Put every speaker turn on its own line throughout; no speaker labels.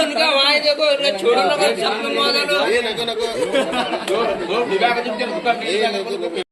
उनका वहाँ देखो इनका छोड़ो ना सब में मौजूद हो ये नको नको दो विभाग के जिनके दुकान नहीं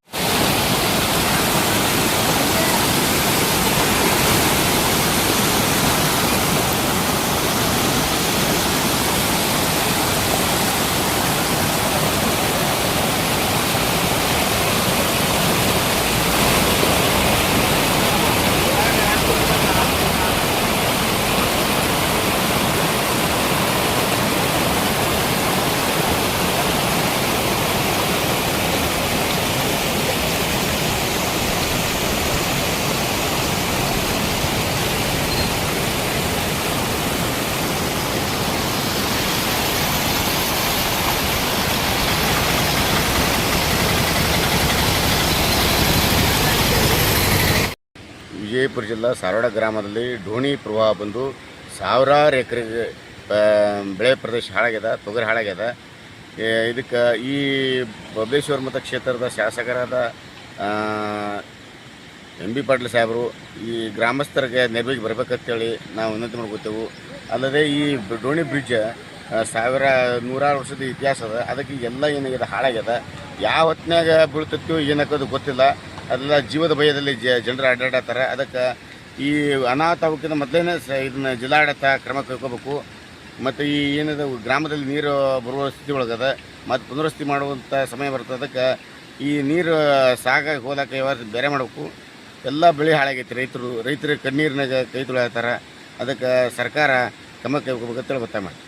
ವಿಜಯಪುರ ಜಿಲ್ಲಾ ಸಾರವಾಡ ಗ್ರಾಮದಲ್ಲಿ ಡೋಣಿ ಪ್ರವಾಹ ಬಂದು ಸಾವಿರಾರು ಎಕರೆಗೆ ಬೆಳೆ ಪ್ರದೇಶ ಹಾಳಾಗ್ಯದ, ತೊಗರಿ ಹಾಳಾಗ್ಯದ. ಇದಕ್ಕೆ ಈ ಬಬಲೇಶ್ವರ ಮತಕ್ಷೇತ್ರದ ಶಾಸಕರಾದ ಎಂ ಬಿ ಪಾಟೀಲ್ ಸಾಹೇಬರು ಈ ಗ್ರಾಮಸ್ಥರಿಗೆ ನೆರವಿಗೆ ಬರಬೇಕಂತೇಳಿ ನಾವು ವಿನಂತಿ ಮಾಡ್ಕೋತೇವೆ. ಅಲ್ಲದೆ ಈ ಡೋಣಿ ಬ್ರಿಡ್ಜ್ ನೂರಾರು ವರ್ಷದ ಇತಿಹಾಸ ಅದ. ಅದಕ್ಕೆ ಎಲ್ಲ ಏನಾಗ್ಯದ ಹಾಳಾಗ್ಯದ. ಯಾವ ಹೊತ್ತಿನಾಗ ಬೀಳ್ತೈತೋ ಏನಾಗೋದು ಗೊತ್ತಿಲ್ಲ. ಅದೆಲ್ಲ ಜೀವದ ಭಯದಲ್ಲಿ ಜನರು ಅಡ್ಡಾಡತ್ತಾರೆ. ಅದಕ್ಕೆ ಈ ಅನಾಹುತ ಆಗೋಕ್ಕಿಂತ ಮೊದಲೇ ಇದನ್ನು ಜಿಲ್ಲಾಡಳಿತ ಕ್ರಮ ಕೈಗೊಳ್ಬೇಕು. ಮತ್ತು ಈ ಏನಿದೆ ಗ್ರಾಮದಲ್ಲಿ ನೀರು ಬರುವ ಸ್ಥಿತಿ ಒಳಗದ, ಮತ್ತು ಪುನರ್ವಸತಿ ಮಾಡುವಂಥ ಸಮಯ ಬರ್ತದೆ. ಅದಕ್ಕೆ ಈ ನೀರು ಸಾಗಾಗಿ ಹೋದಾಕ ವ್ಯವಹಾರ ಬೇರೆ ಮಾಡಬೇಕು. ಎಲ್ಲ ಬೆಳೆ ಹಾಳಾಗೈತಿ. ರೈತರು ಕಣ್ಣೀರಿನಾಗ ಕೈ ತೊಳೆಯತ್ತಾರೆ. ಅದಕ್ಕೆ ಸರ್ಕಾರ ಕ್ರಮ ಕೈಗೊಳ್ಬೇಕಂತೇಳಿ ಒತ್ತಾಯ ಮಾಡಿ